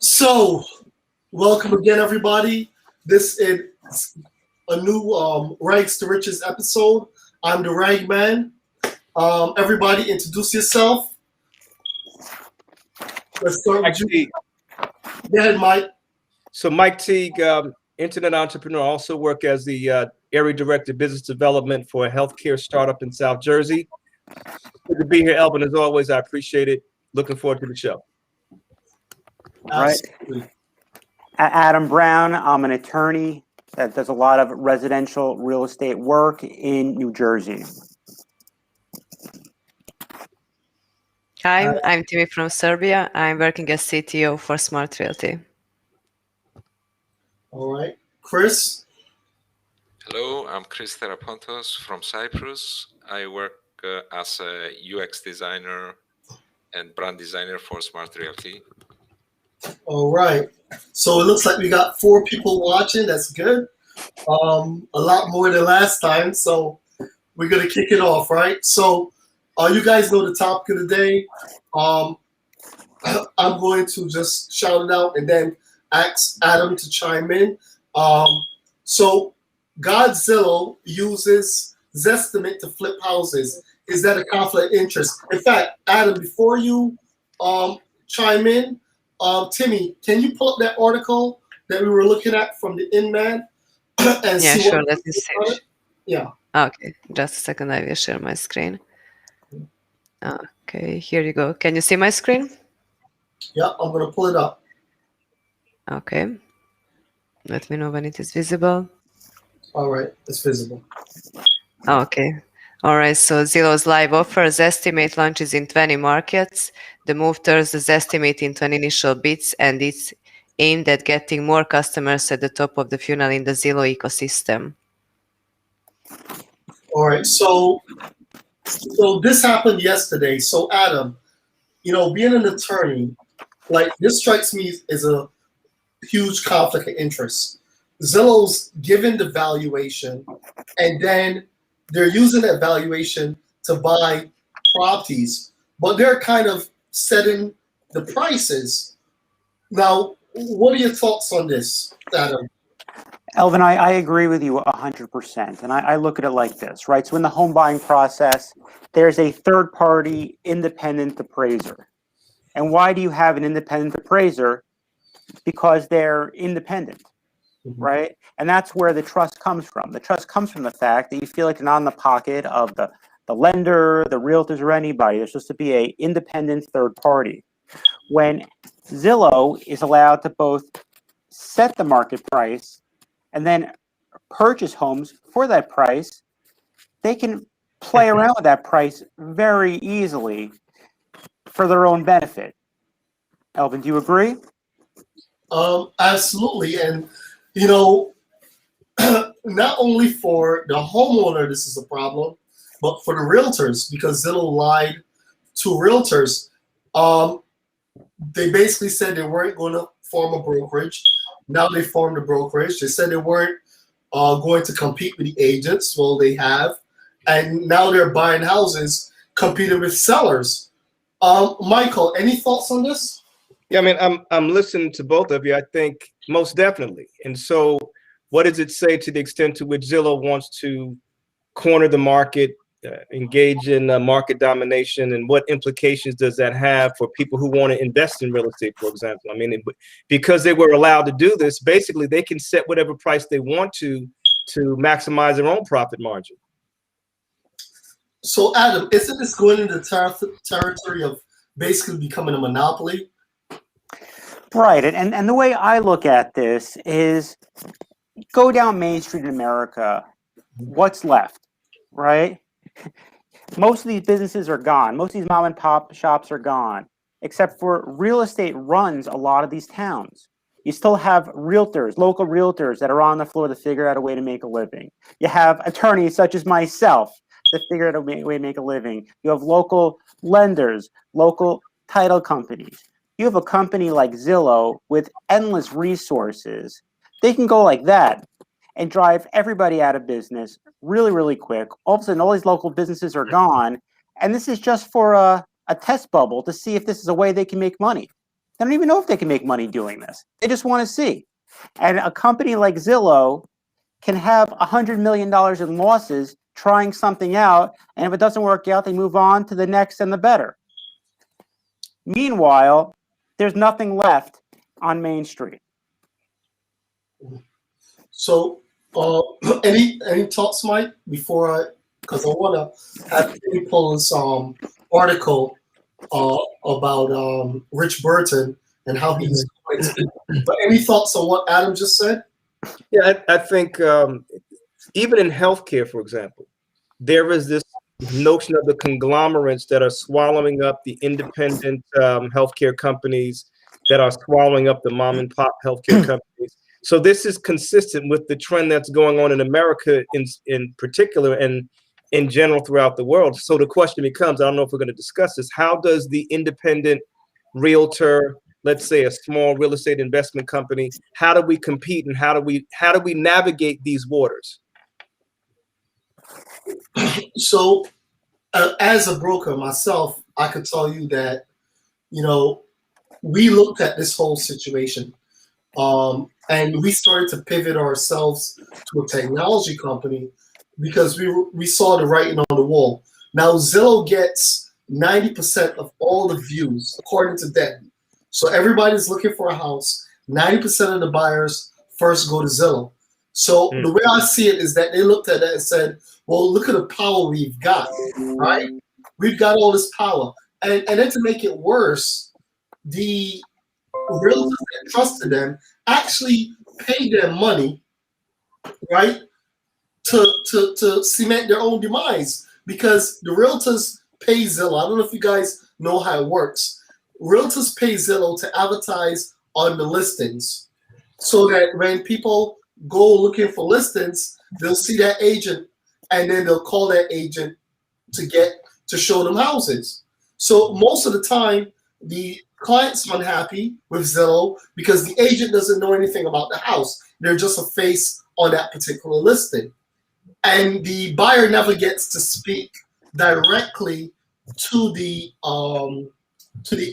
So, welcome again, everybody. This is a new Rags to Riches episode. I'm the Ragman. Everybody, introduce yourself. Let's start with you. Go ahead, Mike. So, Mike Teague, internet entrepreneur, also work as the area director of business development for a healthcare startup in South Jersey. Good to be here, Elvin. As always, I appreciate it. Looking forward to the show. Absolutely. Right. Adam Brown. I'm an attorney that does a lot of residential real estate work in New Jersey. Hi, I'm Timmy from Serbia. I'm working as CTO for smartrealty. All right. Chris? Hello, I'm Chris Therapontos from Cyprus. I work as a UX designer and brand designer for smartrealty. All right. So it looks like we got 4 people watching. That's good. A lot more than last time. So we're going to kick it off, right? So you guys know the topic of the day. I'm going to just shout it out and then ask Adam to chime in. So Godzilla uses Zestimate to flip houses. Is that a conflict of interest? In fact, Adam, before you chime in, Timmy, can you pull up that article that we were looking at from the Inman? And Yeah, see sure. what Let me see. Yeah. Okay, just a second. I will share my screen. Okay, here you go. Can you see my screen? Yeah, I'm going to pull it up. Okay. Let me know when it is visible. All right, it's visible. Okay. All right, so Zillow's live offer, Zestimate, launches in 20 markets. The move turns the Zestimate into an initial bids, and it's aimed at getting more customers at the top of the funnel in the Zillow ecosystem. All right, so this happened yesterday. So Adam, being an attorney, like this strikes me as a huge conflict of interest. Zillow's given the valuation, and then they're using that valuation to buy properties, but they're kind of setting the prices. Now, what are your thoughts on this, Adam? Elvin, I agree with you 100%. And I look at it like this, right? So in the home buying process, there's a third-party independent appraiser. And why do you have an independent appraiser? Because they're independent, right? And that's where the trust comes from. The trust comes from the fact that you feel like you're not in the pocket of the lender, the realtors, or anybody. There's supposed to be an independent third party. When Zillow is allowed to both set the market price and then purchase homes for that price, they can play around with that price very easily for their own benefit. Elvin, do you agree? Absolutely. And, not only for the homeowner, this is a problem, but for the realtors, because Zillow lied to realtors. They basically said they weren't going to form a brokerage. Now they formed a brokerage. They said they weren't going to compete with the agents. Well, they have. And now they're buying houses, competing with sellers. Michael, any thoughts on this? Yeah, I mean, I'm listening to both of you. I think most definitely. And so what does it say to the extent to which Zillow wants to corner the market, engage in market domination, and what implications does that have for people who want to invest in real estate, for example? I mean, because they were allowed to do this, basically they can set whatever price they want to maximize their own profit margin. So, Adam, isn't this going into the territory of basically becoming a monopoly? Right. And the way I look at this is go down Main Street in America. What's left, right? Most of these businesses are gone. Most of these mom and pop shops are gone, except for real estate runs a lot of these towns. You still have realtors, local realtors that are on the floor to figure out a way to make a living. You have attorneys such as myself that figure out a way to make a living. You have local lenders, local title companies. You have a company like Zillow with endless resources. They can go like that and drive everybody out of business really, really quick. All of a sudden, all these local businesses are gone. And this is just for a test bubble to see if this is a way they can make money. They don't even know if they can make money doing this. They just want to see. And a company like Zillow can have $100 million in losses trying something out, and if it doesn't work out, they move on to the next and the better. Meanwhile, there's nothing left on Main Street. So, any thoughts, Mike? Because I want to have Timmy pull this article about Rich Burton and how he's. But any thoughts on what Adam just said? Yeah, I think even in healthcare, for example, there is this notion of the conglomerates that are swallowing up the independent healthcare companies, that are swallowing up the mom and pop healthcare companies. So this is consistent with the trend that's going on in America in particular and in general throughout the world. So the question becomes, I don't know if we're going to discuss this, how does the independent realtor, let's say a small real estate investment company, how do we compete and how do we navigate these waters? So, as a broker myself, I could tell you that, we looked at this whole situation, and we started to pivot ourselves to a technology company because we saw the writing on the wall. Now, Zillow gets 90% of all the views, according to them. So everybody's looking for a house. 90% of the buyers first go to Zillow. So the way I see it is that they looked at that and said, well, look at the power we've got, right? We've got all this power. And then to make it worse, the realtors that trusted them actually paid their money, right, to cement their own demise, because the realtors pay Zillow. I don't know if you guys know how it works. Realtors pay Zillow to advertise on the listings so that when people go looking for listings, they'll see that agent and then they'll call that agent to show them houses. So most of the time, the client's unhappy with Zillow because the agent doesn't know anything about the house. They're just a face on that particular listing. And the buyer never gets to speak directly to the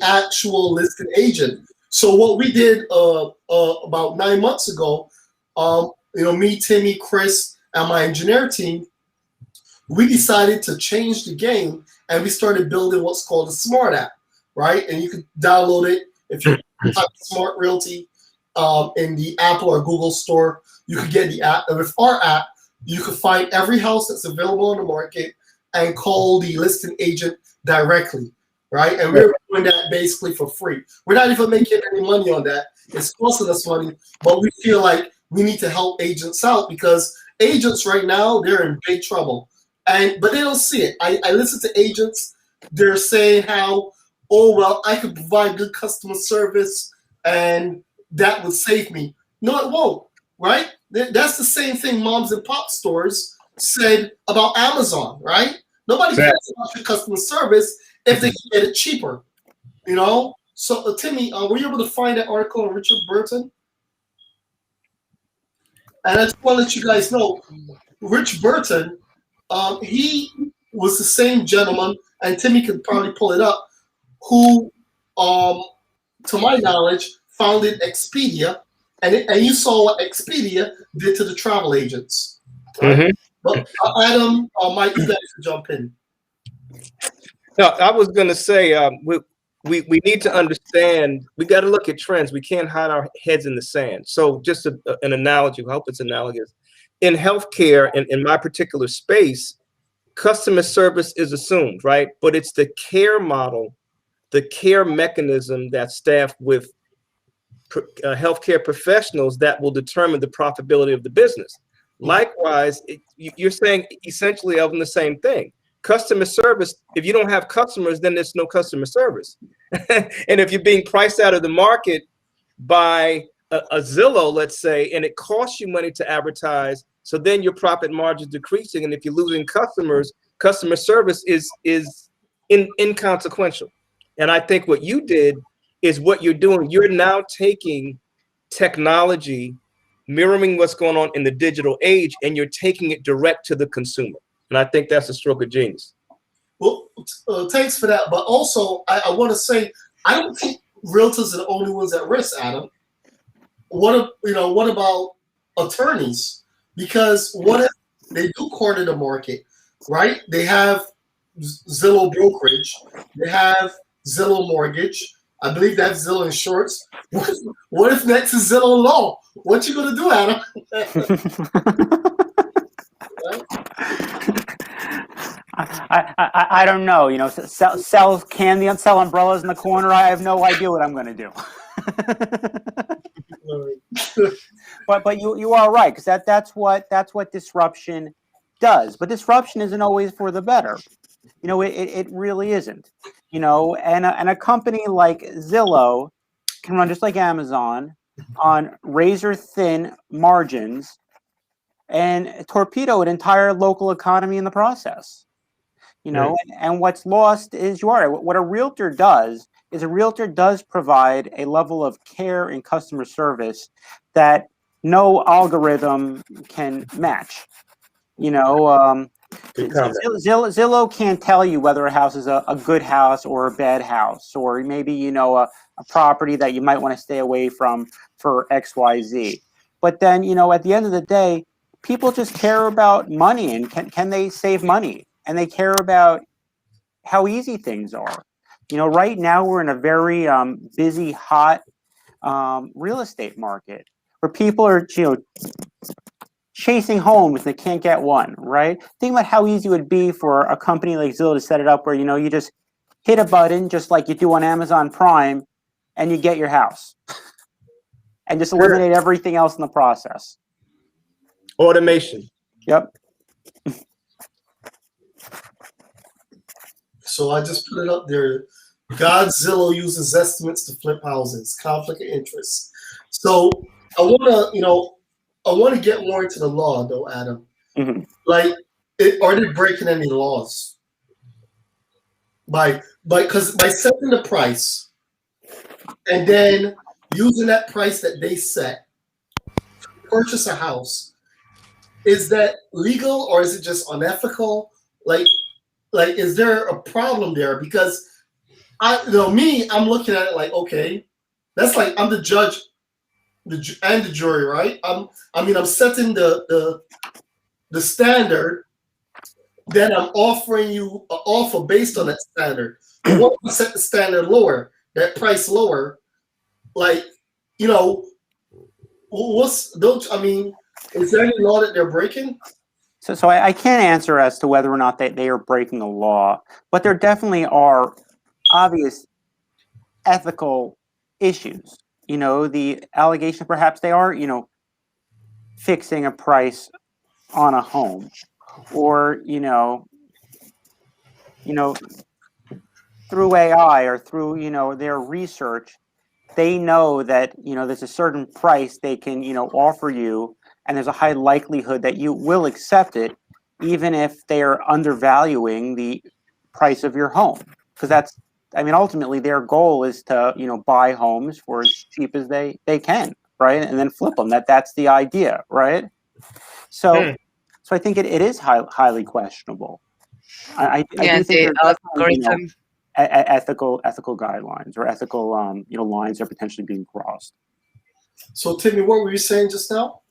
actual listing agent. So what we did about 9 months ago, me, Timmy, Chris, and my engineer team, we decided to change the game, and we started building what's called a smart app, right? And you can download it if you type smartrealty in the Apple or Google store. You can get the app, and with our app, you can find every house that's available on the market and call the listing agent directly, right? And we're doing that basically for free. We're not even making any money on that. It's costing us money, but we feel like we need to help agents out because agents right now, they're in big trouble. But they don't see it. I listen to agents. They're saying how, oh, well, I could provide good customer service and that would save me. No, it won't, right? That's the same thing moms and pop stores said about Amazon, right? Nobody cares about your customer service if they can get it cheaper, So, Timmy, were you able to find that article on Richard Burton? And I just want to let you guys know, Rich Burton, he was the same gentleman, and Timmy could probably pull it up, who, to my knowledge, founded Expedia, and you saw what Expedia did to the travel agents. Right? But Adam, Mike, you guys can jump in. No, I was going to say we need to understand. We got to look at trends. We can't hide our heads in the sand. So, just an analogy. I hope it's analogous. In healthcare, in my particular space, customer service is assumed, right? But it's the care model, the care mechanism that's staffed with healthcare professionals that will determine the profitability of the business. Likewise, you're saying essentially of the same thing. Customer service, if you don't have customers, then there's no customer service. And if you're being priced out of the market by a Zillow, let's say, and it costs you money to advertise, so then your profit margin is decreasing. And if you're losing customers, customer service is inconsequential. And I think what you did is what you're doing. You're now taking technology, mirroring what's going on in the digital age, and you're taking it direct to the consumer. And I think that's a stroke of genius. Well, thanks for that. But also, I want to say, I don't think realtors are the only ones at risk, Adam. What about attorneys? Because what if they do corner the market, right? They have Zillow brokerage, they have Zillow mortgage. I believe they have Zillow insurance. What if next is Zillow law? What you gonna do, Adam? I don't know. You know, sell candy and sell umbrellas in the corner. I have no idea what I'm going to do. but you are right, because that's what disruption does. But disruption isn't always for the better. You know, it really isn't. You know, and a company like Zillow can run just like Amazon on razor thin margins and torpedo an entire local economy in the process. You know, and what's lost is what a realtor does is a realtor does provide a level of care and customer service that no algorithm can match. You know, Zillow can't tell you whether a house is a good house or a bad house, or maybe, you know, a property that you might want to stay away from for XYZ. But then, you know, at the end of the day, people just care about money and can they save money? And they care about how easy things are. You know, right now we're in a very busy, hot real estate market where people are, you know, chasing homes and they can't get one, right? Think about how easy it would be for a company like Zillow to set it up where, you know, you just hit a button just like you do on Amazon Prime and you get your house and just eliminate everything else in the process. Automation. Yep. So I just put it up there. Godzilla uses estimates to flip houses. Conflict of interest. So I want to get more into the law, though, Adam. Mm-hmm. Like, are they breaking any laws by setting the price and then using that price that they set to purchase a house? Is that legal or is it just unethical? Like, is there a problem there? Because I'm looking at it like, okay, that's like I'm the judge, and the jury, right? I'm setting the standard. Then I'm offering you an offer based on that standard. But what if I set the standard lower, that price lower? Like, you know, is there any law that they're breaking? So I can't answer as to whether or not they are breaking the law, but there definitely are obvious ethical issues. You know, the allegation perhaps they are, you know, fixing a price on a home, or you know, through AI or through, you know, their research, they know that, you know, there's a certain price they can, you know, offer you, and there's a high likelihood that you will accept it, even if they are undervaluing the price of your home. Because ultimately their goal is to, you know, buy homes for as cheap as they can, right? And then flip them. That's the idea, right? So I think it is highly questionable. I do think there's definitely, you know, ethical guidelines or ethical lines are potentially being crossed. So Timmy, what were you saying just now?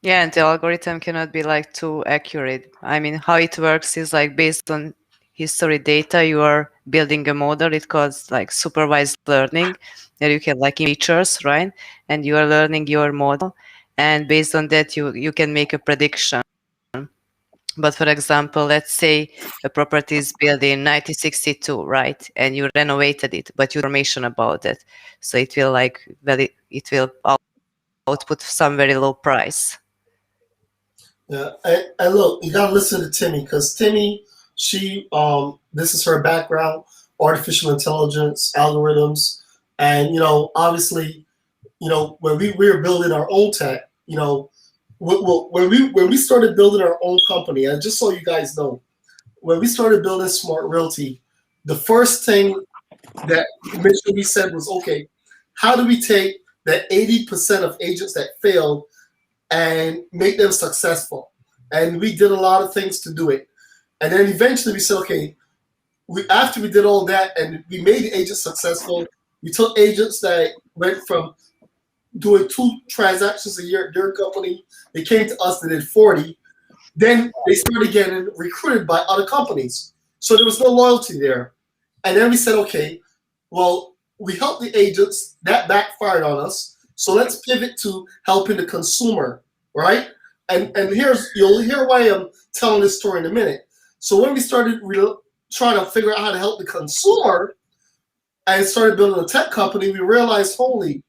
Yeah, and the algorithm cannot be like too accurate. I mean, how it works is like based on history data, you are building a model. It calls like supervised learning, that you can like features, right? And you are learning your model, and based on that, you can make a prediction. But for example, let's say a property is built in 1962, right? And you renovated it, but you have information about it, so it will it will output some very low price. Yeah, and look, you gotta listen to Timmy, because Timmy, she this is her background, artificial intelligence, algorithms, and you know, obviously, you know, when we were building our own tech, you know, when we started building our own company, and just so you guys know, when we started building Smart Realty, the first thing that initially we said was, okay, how do we take that 80% of agents that failed and make them successful? And we did a lot of things to do it. And then eventually we said, okay, after we did all that and we made the agents successful, We took agents that went from doing 2 transactions a year at their company. They came to us, they did 40. Then they started getting recruited by other companies. So there was no loyalty there. And then we said, okay, well, we helped the agents. That backfired on us. So let's pivot to helping the consumer, right? And you'll hear why I'm telling this story in a minute. So when we started trying to figure out how to help the consumer and started building a tech company, we realized, holy,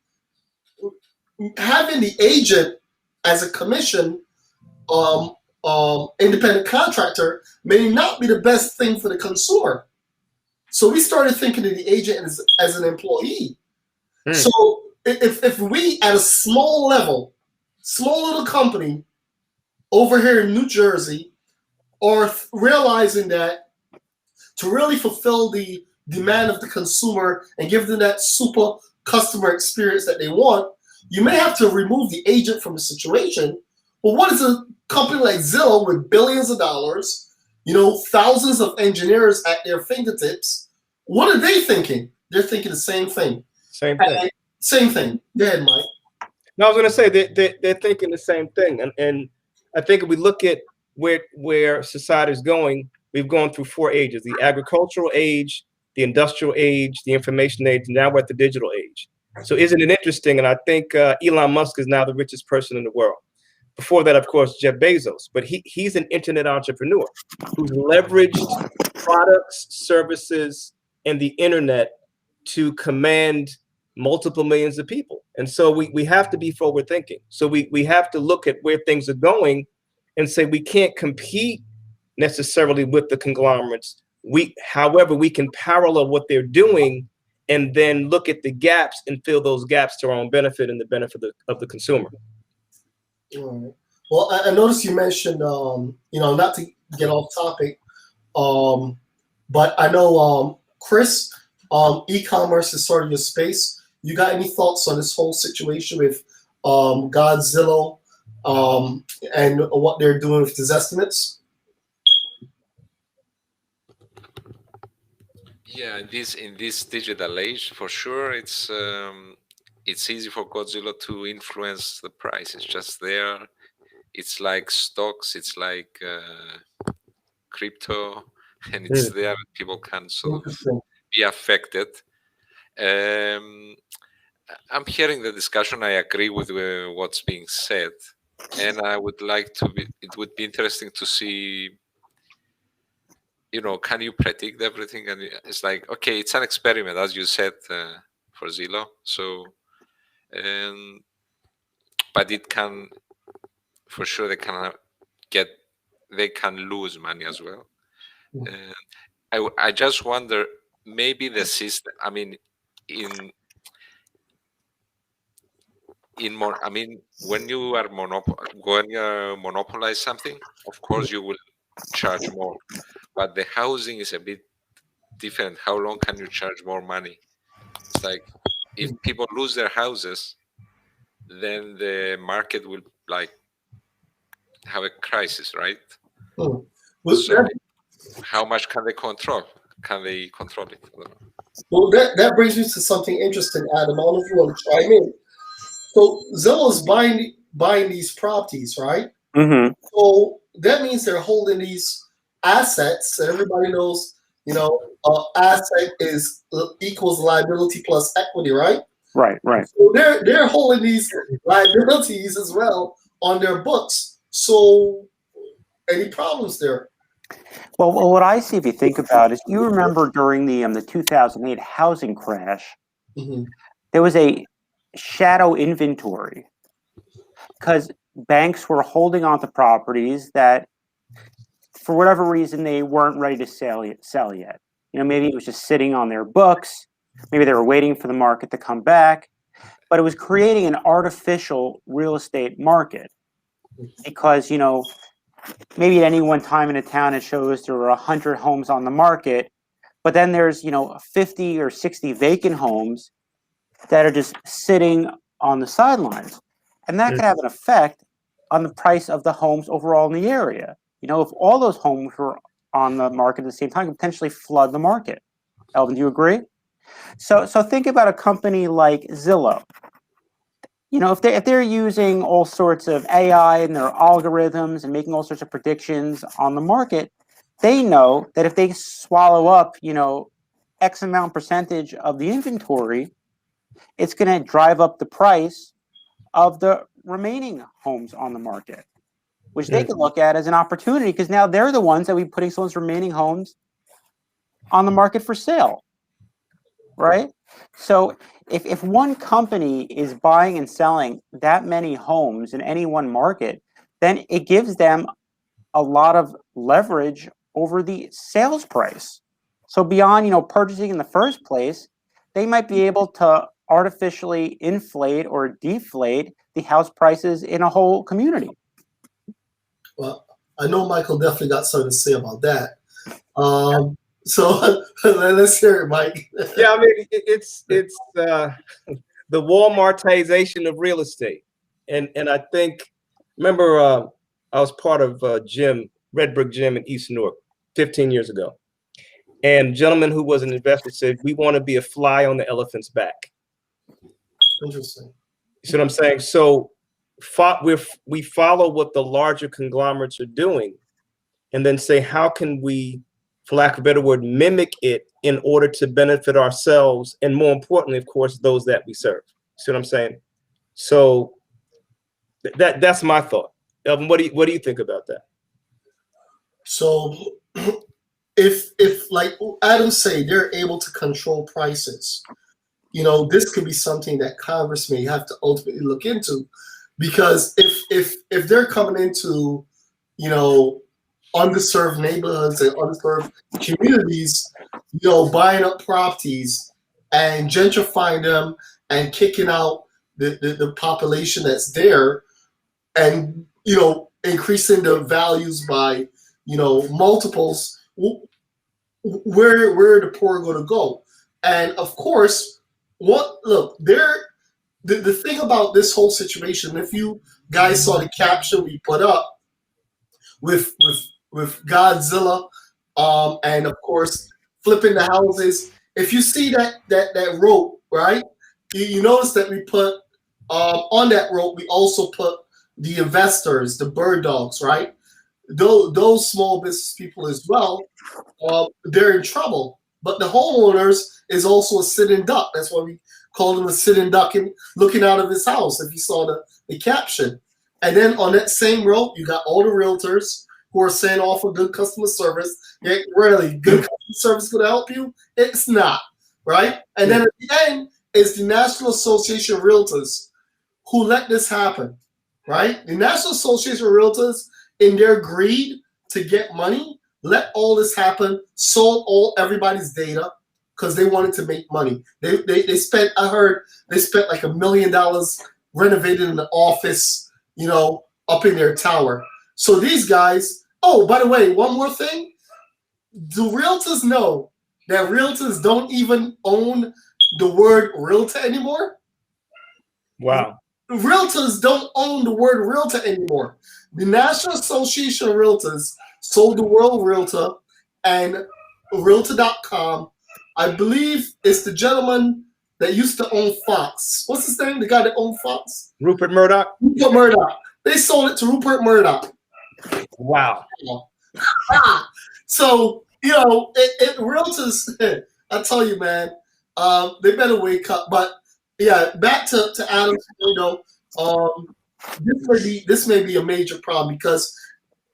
having the agent as a commission independent contractor may not be the best thing for the consumer. So we started thinking of the agent as an employee. So if we at a small level, small little company over here in New Jersey are realizing that to really fulfill the demand of the consumer and give them that super customer experience that they want, you may have to remove the agent from the situation. Well, what is a company like Zillow with billions of dollars, thousands of engineers at their fingertips? What are they thinking? They're thinking the same thing. Same thing. Same thing. Go ahead, Mike. No, I was going to say they're thinking the same thing, and I think if we look at where society is going, we've gone through 4 ages: the agricultural age, the industrial age, the information age, and now we're at the digital age. So isn't it interesting? And I think Elon Musk is now the richest person in the world. Before that, of course, Jeff Bezos, but he's an internet entrepreneur who's leveraged products, services, and the internet to command multiple millions of people. And so we have to be forward thinking. So we have to look at where things are going and say we can't compete necessarily with the conglomerates. However, we can parallel what they're doing and then look at the gaps and fill those gaps to our own benefit and the benefit of the consumer. All right. Well, I noticed you mentioned, not to get off topic, but I know, Chris, e-commerce is sort of your space. You got any thoughts on this whole situation with Godzilla and what they're doing with the Zestimates? Yeah, in this digital age, for sure, it's easy for Godzilla to influence the price. It's just there. It's like stocks. It's like crypto, and it's there. People can sort of be affected. I'm hearing the discussion. I agree with what's being said, and I would like to be. It would be interesting to see. Can you predict everything? And it's like, okay, it's an experiment, as you said, for Zillow. So, but it can, for sure, they can lose money as well. I just wonder, maybe the system. I mean, when you are monopolize something, of course you will charge more, but the housing is a bit different. How long can you charge more money? It's like if people lose their houses, then the market will have a crisis, right? So how much can they control? Can they control it? Well, that brings me to something interesting, Adam. I don't know if you want to chime in. So Zillow's buying these properties, right? Mm-hmm. So that means they're holding these assets, and everybody knows, asset equals liability plus equity, right? Right. So they're holding these liabilities as well on their books. So any problems there? Well, what I see, if you think about it, is you remember during the 2008 housing crash, there was a shadow inventory because banks were holding on to properties that, for whatever reason, they weren't ready to sell yet. Maybe it was just sitting on their books. Maybe they were waiting for the market to come back. But it was creating an artificial real estate market because, maybe at any one time in a town it shows there were 100 homes on the market, but then there's 50 or 60 vacant homes that are just sitting on the sidelines, and that could have an effect on the price of the homes overall in the area. If all those homes were on the market at the same time, could potentially flood the market. Elvin, do you agree? So think about a company like Zillow. You know, if they're using all sorts of AI and their algorithms and making all sorts of predictions on the market, they know that if they swallow up, you know, X amount percentage of the inventory, it's going to drive up the price of the remaining homes on the market, which they can look at as an opportunity because now they're the ones that will be putting some of those remaining homes on the market for sale, right? So if one company is buying and selling that many homes in any one market, then it gives them a lot of leverage over the sales price. So beyond, you know, purchasing in the first place, they might be able to artificially inflate or deflate the house prices in a whole community. Well, I know Michael definitely got something to say about that. So let's hear it, Mike. Yeah, I mean, it's the Walmartization of real estate, and I think, remember, I was part of Red Brick Gym in East Newark 15 years ago, and a gentleman who was an investor said, "We want to be a fly on the elephant's back." Interesting. You see what I'm saying? So we follow what the larger conglomerates are doing, and then say, how can we, for lack of a better word, mimic it in order to benefit ourselves, and more importantly, of course, those that we serve. See what I'm saying? So that's my thought. Elvin, what do you think about that? So if like Adam say, they're able to control prices, you know, this could be something that Congress may have to ultimately look into, because if they're coming into, you know, underserved neighborhoods and underserved communities, you know, buying up properties and gentrifying them and kicking out the population that's there, and, you know, increasing the values by, you know, multiples, where are the poor going to go? And of course, the thing about this whole situation, if you guys saw the caption we put up with Godzilla, and of course flipping the houses. If you see that rope, right, you notice that we put on that rope. We also put the investors, the bird dogs, right? Those small business people as well. They're in trouble. But the homeowners is also a sitting duck. That's why we call him a sitting duck and looking out of his house. If you saw the caption, and then on that same rope, you got all the realtors who are saying offer good customer service. Yeah, really, good customer service going to help you? It's not, right? And then at the end is the National Association of Realtors who let this happen, right? The National Association of Realtors, in their greed to get money, let all this happen, sold everybody's data because they wanted to make money. They spent, I heard, they spent like $1 million renovating the office, you know, up in their tower. So these guys, oh, by the way, one more thing. Do realtors know that realtors don't even own the word realtor anymore? Wow. Realtors don't own the word realtor anymore. The National Association of Realtors sold the World Realtor and Realtor.com. I believe it's the gentleman that used to own Fox. What's his name? The guy that owned Fox? Rupert Murdoch? Rupert Murdoch. They sold it to Rupert Murdoch. Wow. So, you know, realtors, I tell you, man, they better wake up. But yeah, back to Adam's, you know, this may be a major problem because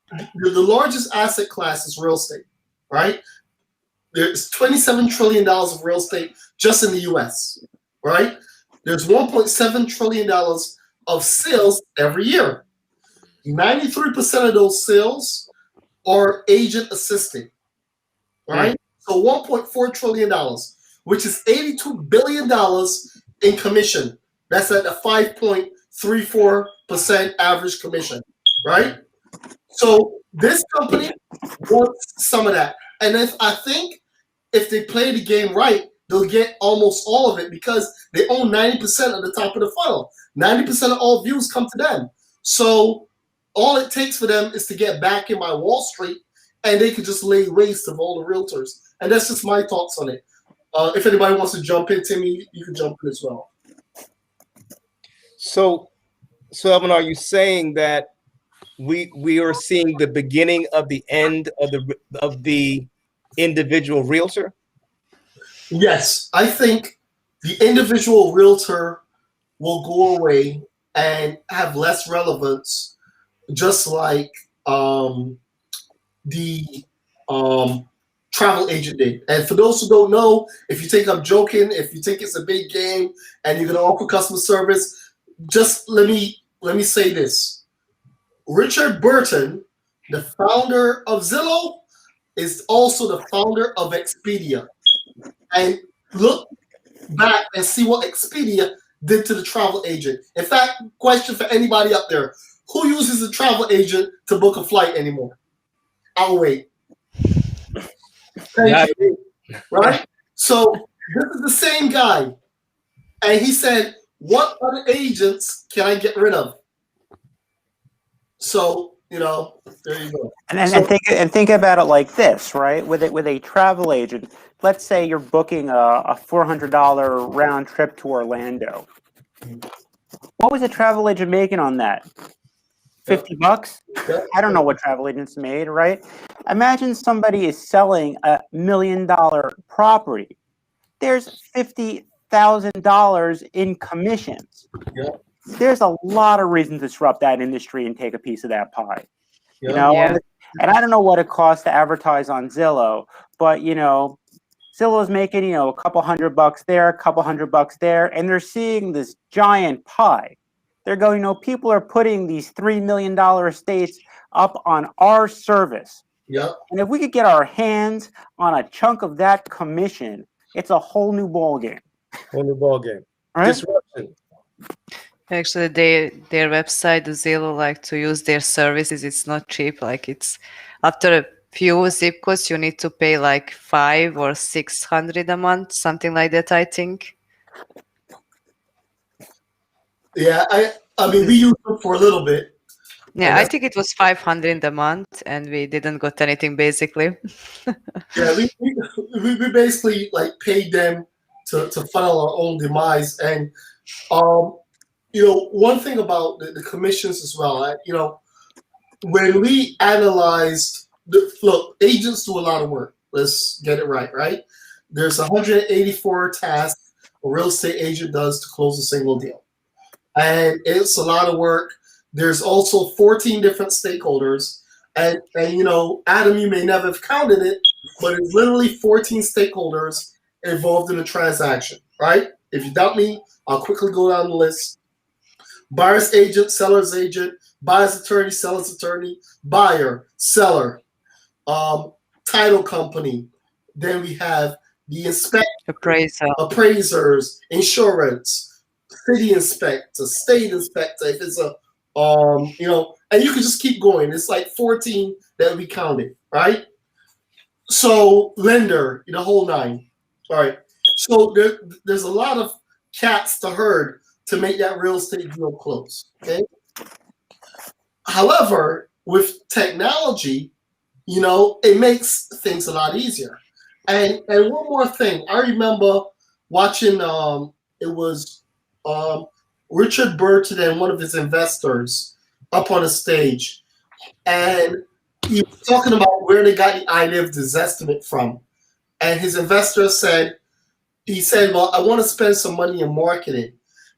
the largest asset class is real estate, right? There's $27 trillion of real estate just in the US, right? There's $1.7 trillion of sales every year. 93% of those sales are agent assisted, right? So $1.4 trillion, which is $82 billion in commission. That's at a 5.34% average commission, right? So this company wants some of that. And I think if they play the game right, they'll get almost all of it because they own 90% of the top of the funnel. 90% of all views come to them. So all it takes for them is to get back in by Wall Street, and they could just lay waste of all the realtors. And that's just my thoughts on it. If anybody wants to jump in, Timmy, you can jump in as well. So Elvin, are you saying that we are seeing the beginning of the end of the individual realtor? Yes, I think the individual realtor will go away and have less relevance, just like the travel agent did. And for those who don't know, if you think I'm joking, if you think it's a big game and you're gonna offer customer service, just let me say this. Richard Burton, the founder of Zillow, is also the founder of Expedia. And look back and see what Expedia did to the travel agent. In fact, question for anybody up there: who uses a travel agent to book a flight anymore? I'll wait. Thank you. Right? So this is the same guy. And he said, what other agents can I get rid of? So, there you go. And think about it like this, right? With a travel agent, let's say you're booking a $400 round trip to Orlando. What was a travel agent making on that? $50? Yeah. I don't know what travel agents made, right? Imagine somebody is selling $1 million property. There's $50,000 in commissions. Yeah. There's a lot of reasons to disrupt that industry and take a piece of that pie. Yeah. Yeah. And I don't know what it costs to advertise on Zillow, but Zillow's making a couple $100 there, a couple $100 there, and they're seeing this giant pie. They're going, people are putting these $3 million estates up on our service. Yeah. And if we could get our hands on a chunk of that commission, it's a whole new ball game. Whole new ball game. Right? Disruption. Actually, their website, the Zillow, like to use their services. It's not cheap. Like it's after a few zip codes, you need to pay like $500 or $600 a month, something like that, I think. Yeah, I mean, we used them for a little bit. Yeah, I think it was $500 a month, and we didn't got anything basically. Yeah, we basically like paid them to funnel our own demise. And one thing about the commissions as well, when we analyzed look, agents do a lot of work. Let's get it right? There's 184 tasks a real estate agent does to close a single deal. And it's a lot of work. There's also 14 different stakeholders. And Adam, you may never have counted it, but it's literally 14 stakeholders involved in a transaction, right? If you doubt me, I'll quickly go down the list. Buyer's agent, seller's agent, buyer's attorney, seller's attorney, buyer, seller, title company. Then we have the appraisers, insurance, city inspector, state inspector. If it's a, and you can just keep going. It's like 14 that we counted, right? So lender, the whole nine. All right. So there's a lot of cats to herd to make that real estate deal close. Okay. However, with technology, it makes things a lot easier. And one more thing, I remember watching. It was Richard Burton and one of his investors up on a stage, and he was talking about where they got the idea of the Zestimate from. And his investor said, well, I want to spend some money in marketing.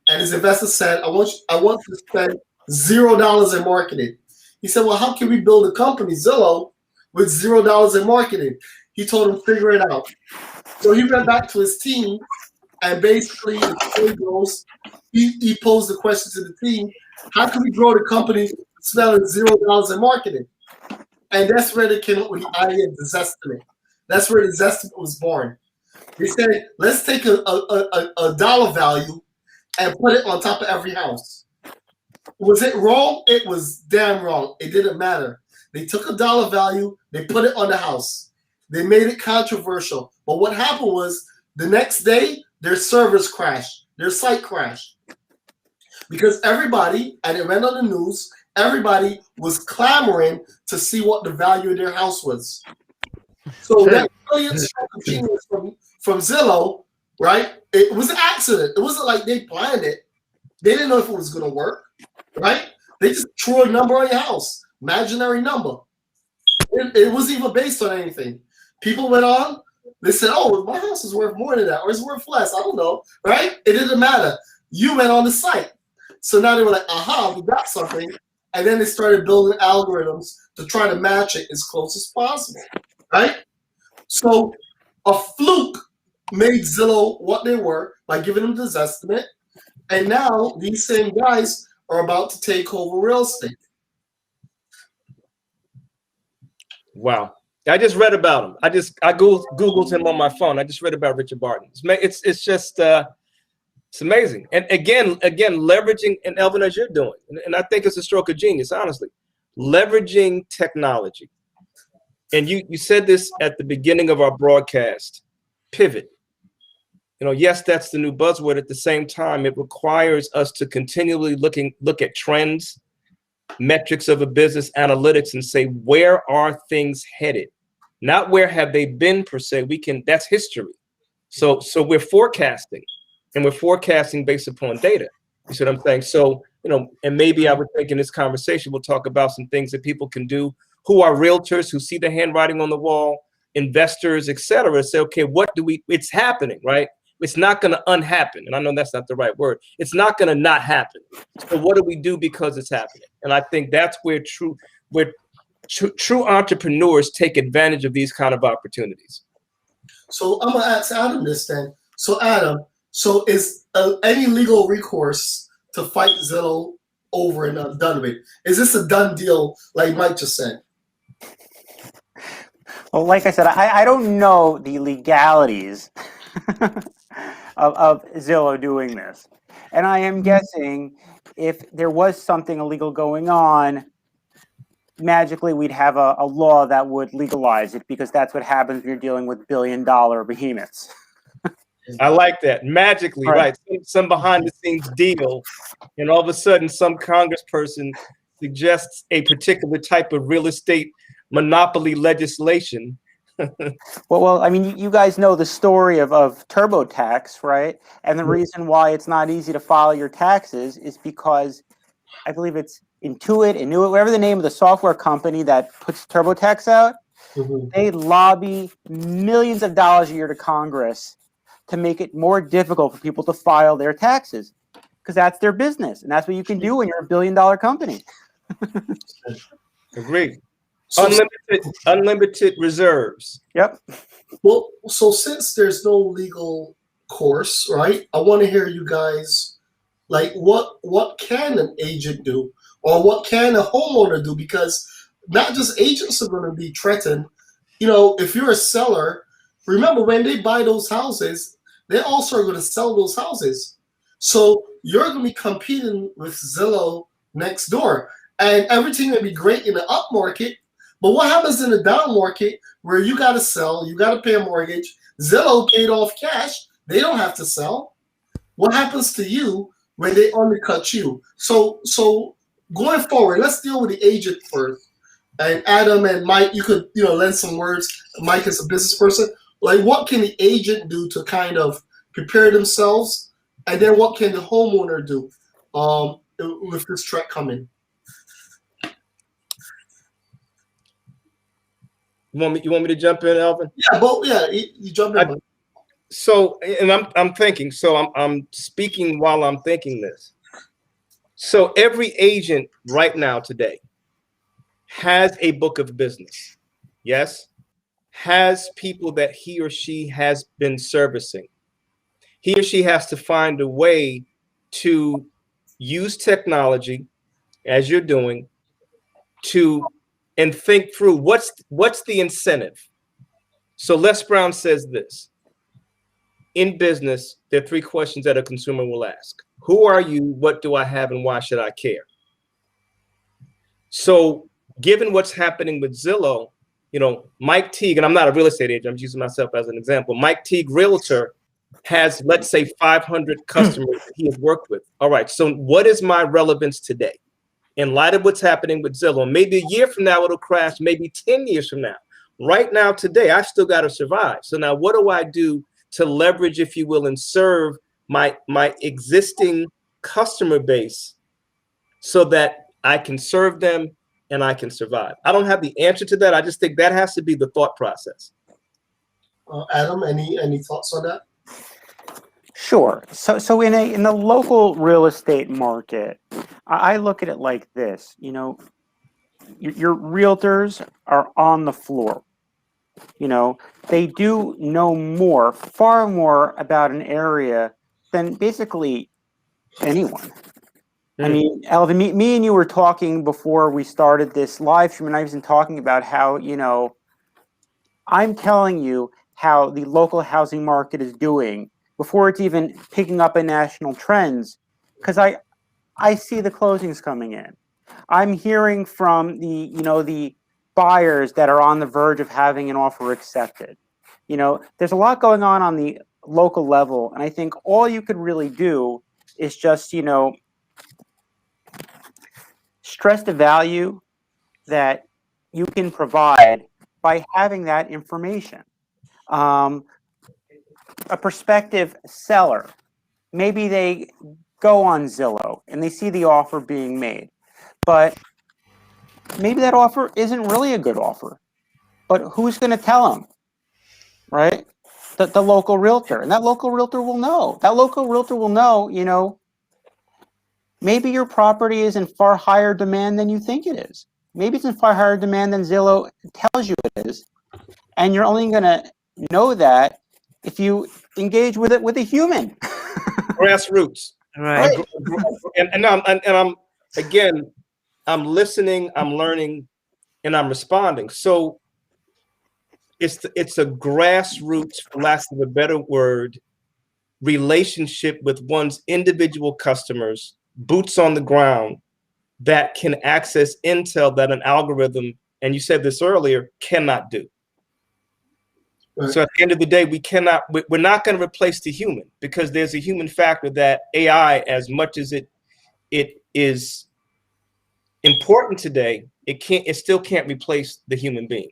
And his investor said, I want to spend $0 in marketing. He said, well, how can we build a company, Zillow, with $0 in marketing? He told him, figure it out. So he went back to his team, and basically, he posed the question to the team, how can we grow the company spending $0 in marketing? And that's where they came up with the idea of the Zestimate. That's where the Zestimate was born. They said, let's take a dollar value and put it on top of every house. Was it wrong? It was damn wrong. It didn't matter. They took a dollar value, they put it on the house. They made it controversial. But what happened was the next day, their servers crashed, their site crashed. Because everybody, and it ran on the news, everybody was clamoring to see what the value of their house was. So that brilliant stroke of genius from Zillow, right? It was an accident. It wasn't like they planned it. They didn't know if it was going to work, right? They just threw a number on your house, imaginary number. It wasn't even based on anything. People went on. They said, "Oh, my house is worth more than that, or it's worth less." I don't know, right? It didn't matter. You went on the site, so now they were like, "Aha, we got something," and then they started building algorithms to try to match it as close as possible, right? So a fluke made Zillow what they were by giving them the Zestimate, and now these same guys are about to take over real estate. Wow. I just read about him. I Googled him on my phone. I just read about Richard Barton. It's just it's amazing. And again, leveraging, and Elvin, as you're doing, and I think it's a stroke of genius, honestly, leveraging technology. And you said this at the beginning of our broadcast, pivot. You know, yes, that's the new buzzword. At the same time, it requires us to continually look at trends, metrics of a business, analytics, and say, where are things headed? Not where have they been per se. That's history. So we're forecasting, and we're forecasting based upon data. You see what I'm saying? So, you know, and maybe I would think in this conversation, we'll talk about some things that people can do who are realtors, who see the handwriting on the wall, investors, et cetera. Say, okay, it's happening, right? It's not going to unhappen. And I know that's not the right word. It's not going to not happen. So what do we do because it's happening? And I think that's where true entrepreneurs take advantage of these kind of opportunities. So I'm going to ask Adam this then. So Adam, is any legal recourse to fight Zillow over and done with? Is this a done deal like Mike just said? Well, like I said, I don't know the legalities of Zillow doing this. And I am guessing if there was something illegal going on, magically we'd have a law that would legalize it, because that's what happens when you're dealing with billion-dollar behemoths. I like that. Magically, right? Some behind-the-scenes deal, and all of a sudden some congressperson suggests a particular type of real estate monopoly legislation. Well, I mean, you guys know the story of TurboTax, right? And the reason why it's not easy to file your taxes is because I believe it's Intuit, whatever the name of the software company that puts TurboTax out, they lobby millions of dollars a year to Congress to make it more difficult for people to file their taxes, because that's their business, and that's what you can do when you're a billion-dollar company. Agreed. Unlimited reserves. Yep. Well, so since there's no legal course, right? I want to hear you guys, like, what can an agent do, or what can a homeowner do? Because not just agents are going to be threatened. You know, if you're a seller, remember when they buy those houses, they also are going to sell those houses. So you're going to be competing with Zillow next door, and everything will be great in the up market. But what happens in the down market where you got to sell, you got to pay a mortgage, Zillow paid off cash, they don't have to sell. What happens to you when they undercut you? So going forward, let's deal with the agent first. And Adam and Mike, you could, lend some words. Mike is a business person. Like, what can the agent do to kind of prepare themselves? And then what can the homeowner do with this threat coming? You want me to jump in, Elvin? Yeah, you jump in. So, and I'm thinking. So I'm speaking while I'm thinking this. So every agent right now today has a book of business. Yes, has people that he or she has been servicing. He or she has to find a way to use technology, as you're doing, and think through what's the incentive. So Les Brown says this: in business, there are 3 questions that a consumer will ask. Who are you? What do I have? And why should I care? So given what's happening with Zillow, Mike Teague, and I'm not a real estate agent, I'm using myself as an example. Mike Teague, realtor, has, let's say, 500 customers that he has worked with. All right, so what is my relevance today? In light of what's happening with Zillow, maybe a year from now it'll crash, maybe 10 years from now. Right now, today, I've still got to survive. So now what do I do to leverage, if you will, and serve my existing customer base so that I can serve them and I can survive? I don't have the answer to that. I just think that has to be the thought process. Adam, any thoughts on that? Sure. So in the local real estate market, I look at it like this. You know, your realtors are on the floor. You know, they do know more, far more about an area than basically anyone. I mean, Elvin, me and you were talking before we started this live stream, and I was talking about how, you know, I'm telling you how the local housing market is doing before it's even picking up in national trends, because I see the closings coming in. I'm hearing from the buyers that are on the verge of having an offer accepted. You know, there's a lot going on the local level, and I think all you could really do is just, you know, stress the value that you can provide by having that information. A prospective seller, maybe they go on Zillow and they see the offer being made, but maybe that offer isn't really a good offer. But who's going to tell them, right? The local realtor, and that local realtor will know. That local realtor will know, you know, maybe your property is in far higher demand than you think it is. Maybe it's in far higher demand than Zillow tells you it is. And you're only going to know that if you engage with it with a human. Grassroots. Right. And I'm again, I'm listening, I'm learning, and I'm responding. So it's a grassroots, for lack of a better word, relationship with one's individual customers, boots on the ground, that can access intel that an algorithm, and you said this earlier, cannot do. Right. So at the end of the day, we're not going to replace the human, because there's a human factor that AI, as much as it is important today, it still can't replace the human being.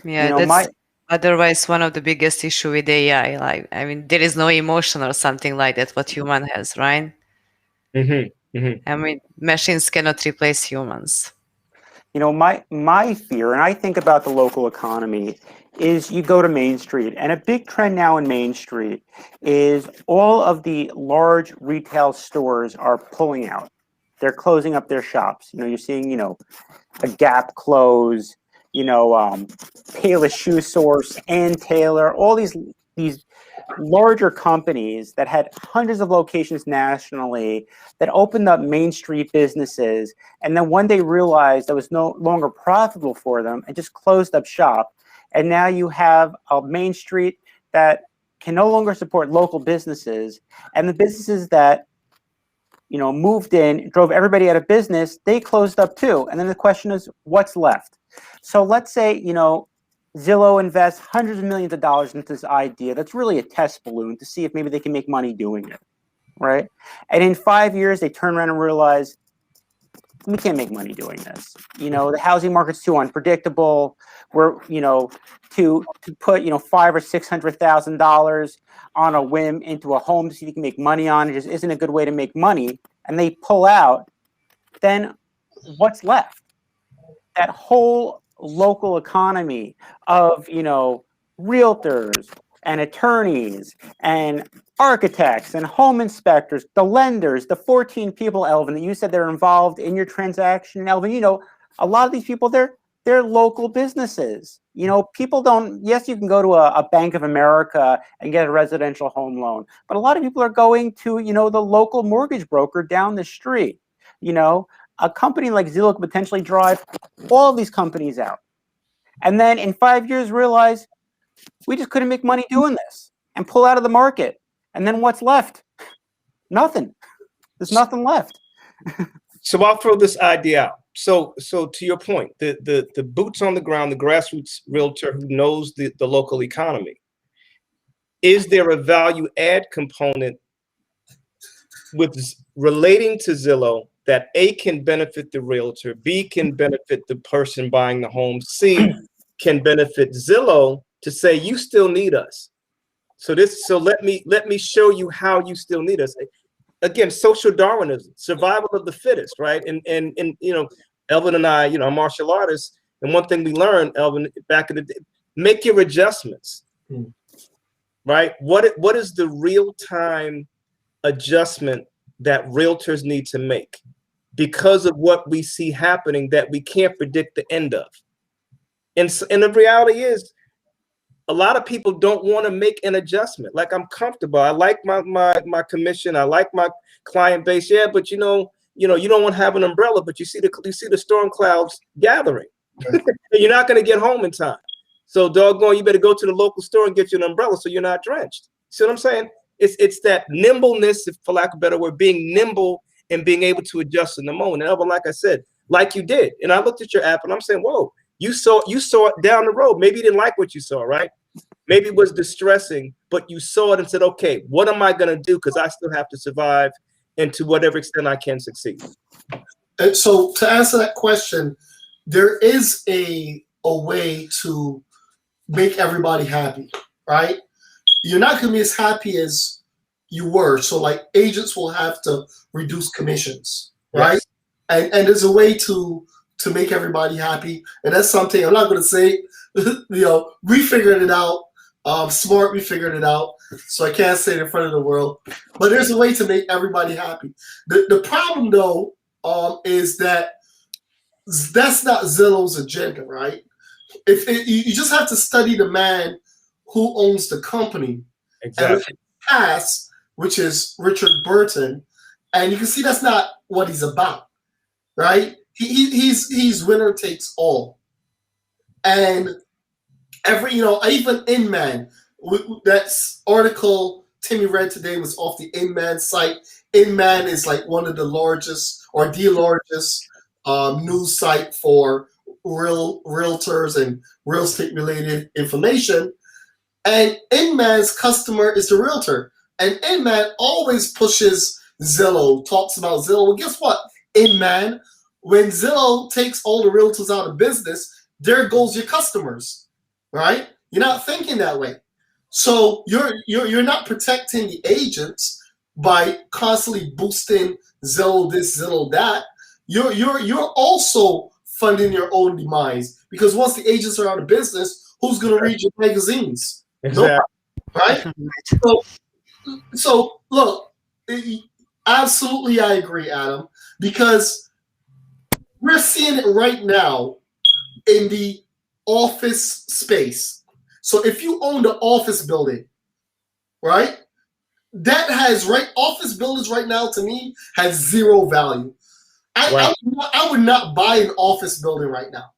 Yeah, You know, that's otherwise one of the biggest issue with AI. Like, I mean, there is no emotion or something like that what human has, right? I mean, machines cannot replace humans. You know, my fear, and I think about the local economy, is you go to Main Street, and a big trend now in Main Street is all of the large retail stores are pulling out. They're closing up their shops. You know, you're seeing, you know, a Gap close, you know, Payless Shoe Source, Ann Taylor, all these larger companies that had hundreds of locations nationally that opened up Main Street businesses, and then one day realized that was no longer profitable for them and just closed up shop. And now you have a Main Street that can no longer support local businesses, and the businesses that, you know, moved in, drove everybody out of business, they closed up too. And then the question is, what's left? So let's say, you know, Zillow invests hundreds of millions of dollars into this idea that's really a test balloon to see if maybe they can make money doing it, right? And in 5 years, they turn around and realize, we can't make money doing this. You know, the housing market's too unpredictable. We're, you know, to put, you know, $500,000 or $600,000 on a whim into a home to see if you can make money on it just isn't a good way to make money, and they pull out, then what's left? That whole local economy of, you know, realtors and attorneys and architects and home inspectors, the lenders, the 14 people, Elvin, that you said they're involved in your transaction. Elvin, you know, a lot of these people, they're local businesses. You know, people don't, yes, you can go to a Bank of America and get a residential home loan, but a lot of people are going to, you know, the local mortgage broker down the street. You know, a company like Zillow could potentially drive all of these companies out. And then in 5 years realize we just couldn't make money doing this and pull out of the market. And then what's left? Nothing. There's nothing left. So I'll throw this idea out. So to your point, the boots on the ground, the grassroots realtor who knows the local economy, is there a value add component with relating to Zillow that A, can benefit the realtor, B, can benefit the person buying the home, C, can benefit Zillow to say, you still need us. So let me show you how you still need us. Again, social Darwinism, survival of the fittest, right? And you know, Elvin and I, you know, are martial artists, and one thing we learned, Elvin, back in the day, make your adjustments, right? What is the real time adjustment that realtors need to make because of what we see happening that we can't predict the end of? And the reality is, a lot of people don't want to make an adjustment. Like, I'm comfortable. I like my commission. I like my client base. Yeah, but you know, you don't want to have an umbrella, but you see the storm clouds gathering. And you're not going to get home in time. So doggone, you better go to the local store and get you an umbrella so you're not drenched. See what I'm saying? It's that nimbleness, for lack of a better word, being nimble and being able to adjust in the moment. And Elvin, like I said, like you did. And I looked at your app and I'm saying, whoa, you saw it down the road. Maybe you didn't like what you saw, right? Maybe it was distressing, but you saw it and said, okay, what am I going to do? Because I still have to survive, and to whatever extent I can succeed. And so to answer that question, there is a way to make everybody happy, right? You're not going to be as happy as you were. So like agents will have to reduce commissions, right? Yes. And there's a way to make everybody happy. And that's something I'm not going to say, you know, we figured it out. Smart, we figured it out. So I can't say it in front of the world. But there's a way to make everybody happy. The problem, though, is that that's not Zillow's agenda, right? You just have to study the man who owns the company. Exactly. And past, which is Richard Burton, and you can see that's not what he's about, right? He's winner takes all. And every, you know, even Inman, that article Timmy read today was off the Inman site. Inman is like one of the largest or the largest news site for realtors and real estate related information. And Inman's customer is the realtor. And Inman always pushes Zillow, talks about Zillow. Well, guess what, Inman? When Zillow takes all the realtors out of business, there goes your customers, right? You're not thinking that way. So you're not protecting the agents by constantly boosting Zillow this, Zillow that. You're also funding your own demise, because once the agents are out of business, who's going to read your magazines? Exactly. Nobody, right? So look, absolutely, I agree, Adam, because we're seeing it right now in the office space. So if you own the office building, right, that has office buildings right now, to me, has zero value. I would not buy an office building right now,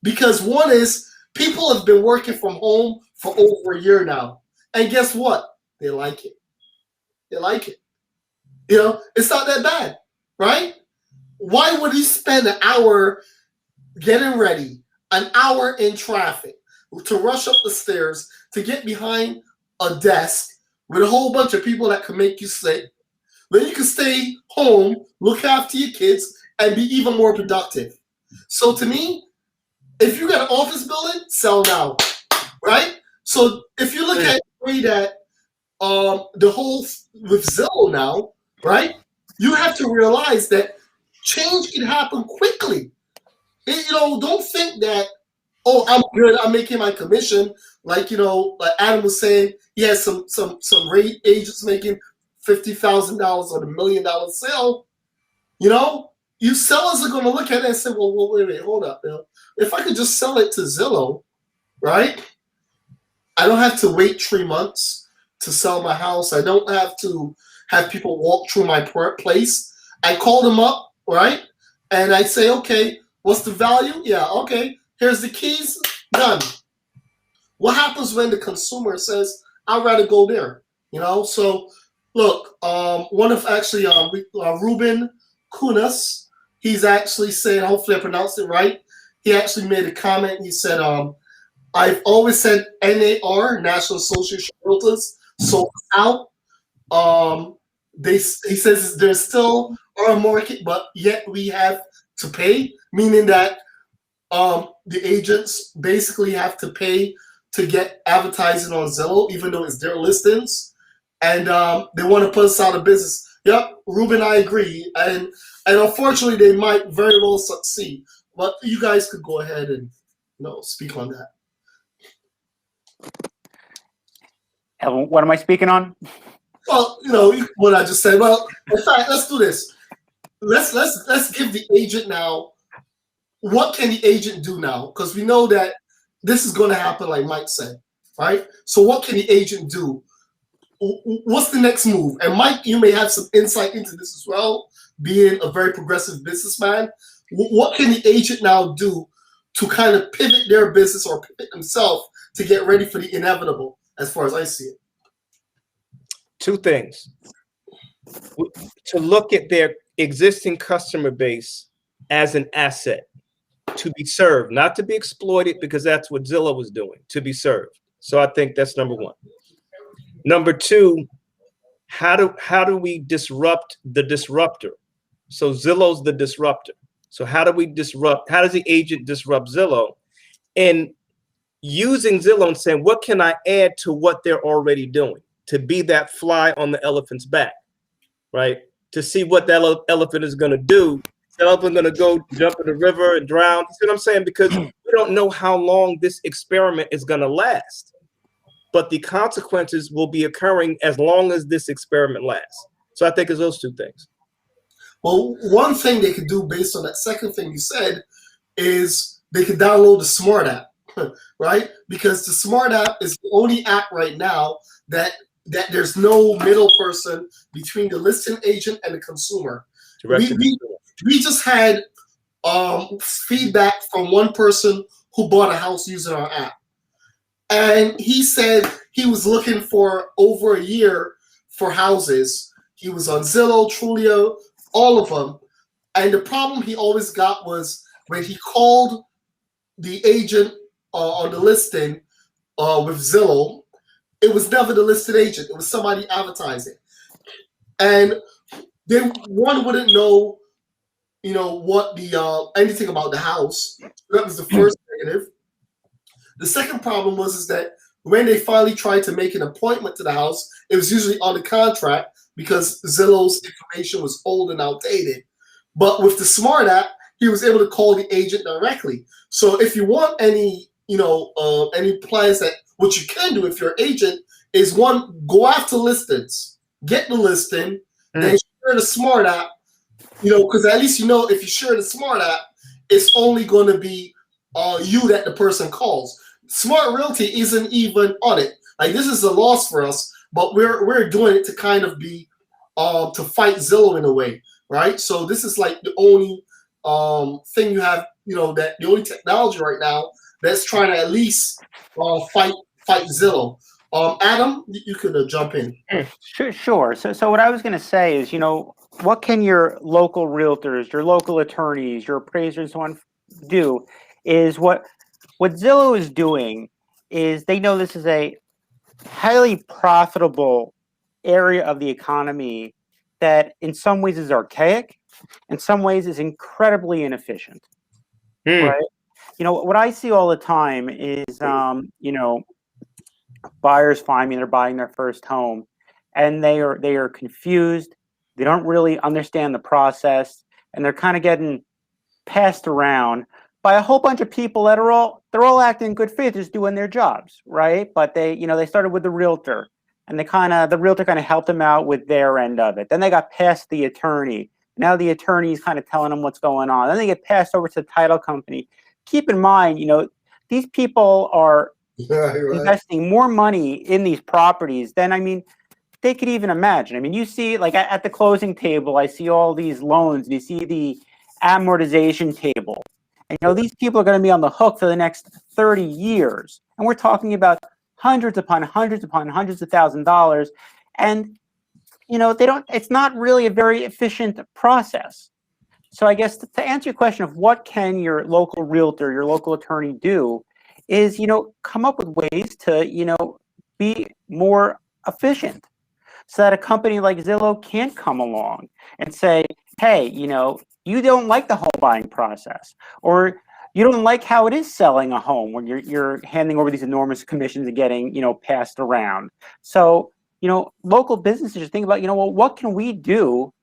because one is people have been working from home for over a year now, and guess what? They like it. They like it. You know, it's not that bad, right? Why would he spend an hour getting ready, an hour in traffic, to rush up the stairs, to get behind a desk with a whole bunch of people that can make you sick? Then you can stay home, look after your kids, and be even more productive. So to me, if you got an office building, sell now, right? So if you look at the way that the whole with Zillow now, right, you have to realize that change can happen quickly. You know, don't think that, oh, I'm good, I'm making my commission. Like, you know, like Adam was saying, he has some rate agents making $50,000 on $1 million sale. You know, you sellers are going to look at it and say, well, wait, hold up, Bill. If I could just sell it to Zillow, right? I don't have to wait 3 months to sell my house. I don't have to have people walk through my place. I call them up, right? And I say, okay, what's the value? Yeah, okay, here's the keys, done. What happens when the consumer says, I'd rather go there? You know, so look, one of actually Ruben Kunas, he's actually saying, hopefully I pronounced it right. He actually made a comment. He said, I've always said NAR, National Association of Realtors, sold out. He says there's still our market, but yet we have to pay, meaning that the agents basically have to pay to get advertising on Zillow, even though it's their listings, and they want to put us out of business. Yep, Ruben, I agree, and unfortunately, they might very well succeed. But you guys could go ahead and speak on that. What am I speaking on? Well, what I just said. Well, in fact, let's do this. Let's give the agent now. What can the agent do now? Because we know that this is going to happen, like Mike said, right? So what can the agent do? What's the next move? And Mike, you may have some insight into this as well, being a very progressive businessman. What can the agent now do to kind of pivot their business or pivot themselves to get ready for the inevitable, as far as I see it? Two things. To look at their existing customer base as an asset to be served, not to be exploited, because that's what Zillow was doing, to be served. So I think that's number one. Number two, how do we disrupt the disruptor? So Zillow's the disruptor. So how do we disrupt? How does the agent disrupt Zillow? And using Zillow and saying, what can I add to what they're already doing to be that fly on the elephant's back, right? To see what that elephant is going to do. The elephant going to go jump in the river and drown. You see what I'm saying? Because we don't know how long this experiment is going to last. But the consequences will be occurring as long as this experiment lasts. So I think it's those two things. Well, one thing they could do based on that second thing you said is they could download the Smart app, right? Because the Smart app is the only app right now that there's no middle person between the listing agent and the consumer. We just had feedback from one person who bought a house using our app. And he said he was looking for over a year for houses. He was on Zillow, Trulio, all of them. And the problem he always got was when he called the agent on the listing with Zillow, it was never the listed agent. It was somebody advertising. And one wouldn't know, what the anything about the house. That was the first negative. The second problem was that when they finally tried to make an appointment to the house, it was usually on the contract because Zillow's information was old and outdated. But with the Smart app, he was able to call the agent directly. So if you want any plans that what you can do if you're an agent is one, go after listings, get the listing, then share the Smart app, because at least if you share the Smart app, it's only going to be you that the person calls. Smart Realty isn't even on it. Like, this is a loss for us, but we're doing it to kind of be to fight Zillow in a way, right? So this is like the only thing you have, that the only technology right now that's trying to at least fight Zillow. Adam, you could jump in. Sure. So what I was going to say is, what can your local realtors, your local attorneys, your appraisers, so on do is what Zillow is doing is they know this is a highly profitable area of the economy that in some ways is archaic, in some ways is incredibly inefficient, right? What I see all the time is, buyers find me, they're buying their first home and they are confused. They don't really understand the process and they're kind of getting passed around by a whole bunch of people that they're all acting in good faith, just doing their jobs, right? But they started with the realtor, and the realtor kind of helped them out with their end of it. Then they got past the attorney. Now the attorney is kind of telling them what's going on. Then they get passed over to the title company. Keep in mind, these people are investing more money in these properties than they could even imagine. You see, like at the closing table, I see all these loans, and you see the amortization table. And these people are going to be on the hook for the next 30 years. And we're talking about hundreds upon hundreds upon hundreds of $1,000s. And, it's not really a very efficient process. So I guess to answer your question of what can your local realtor, your local attorney do is, come up with ways to, be more efficient so that a company like Zillow can't come along and say, hey, you don't like the home buying process, or you don't like how it is selling a home when you're handing over these enormous commissions and getting, passed around. So, local businesses should think about, well, what can we do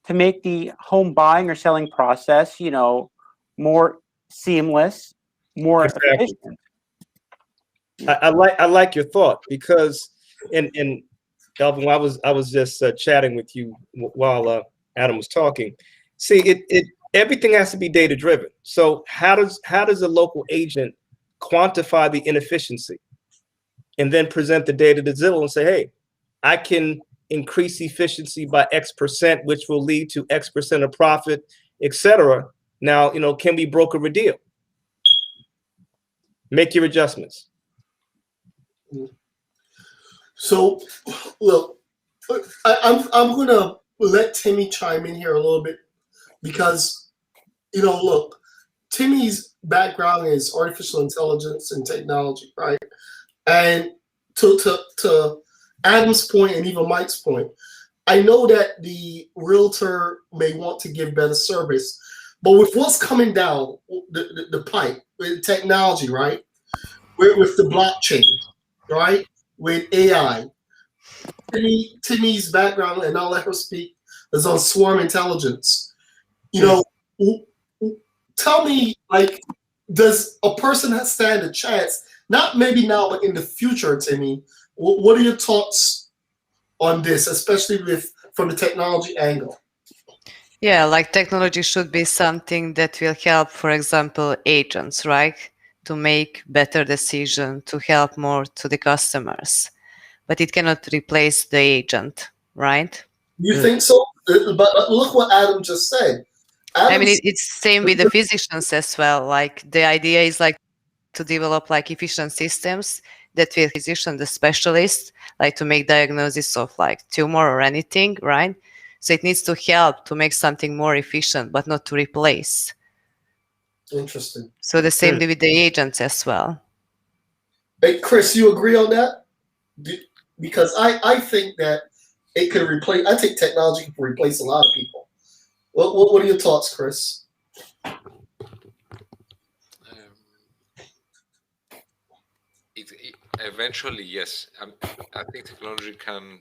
to make the home buying or selling process, more seamless, more Exactly. efficient. I like your thought, because and Elvin, I was just chatting with you while Adam was talking. See, it everything has to be data driven. So how does a local agent quantify the inefficiency and then present the data to Zillow and say, hey, I can increase efficiency by X%, which will lead to X% of profit, etc. Now, can we broker a deal? Make your adjustments. So, look, I'm gonna let Timmy chime in here a little bit, because look, Timmy's background is artificial intelligence and technology, right? And to Adam's point and even Mike's point, I know that the realtor may want to give better service, but with what's coming down the pipe with technology, right? With the blockchain, right? With AI, Timmy's background, and I'll let her speak, is on swarm intelligence. Tell me, like, does a person stand a chance? Not maybe now, but in the future, Timmy. What are your thoughts on this, especially from the technology angle? Yeah, like technology should be something that will help, for example, agents, right? To make better decisions, to help more to the customers. But it cannot replace the agent, right? You think so? But look what Adam just said. I mean, it's same with the physicians as well. Like the idea is like to develop like efficient systems that will physician, the specialist, like to make diagnosis of like tumor or anything, right? So it needs to help to make something more efficient, but not to replace. Interesting. So the same with the agents as well. Hey, Chris, you agree on that? Because I think that it could replace. I think technology can replace a lot of people. What are your thoughts, Chris? Eventually, yes. I think technology can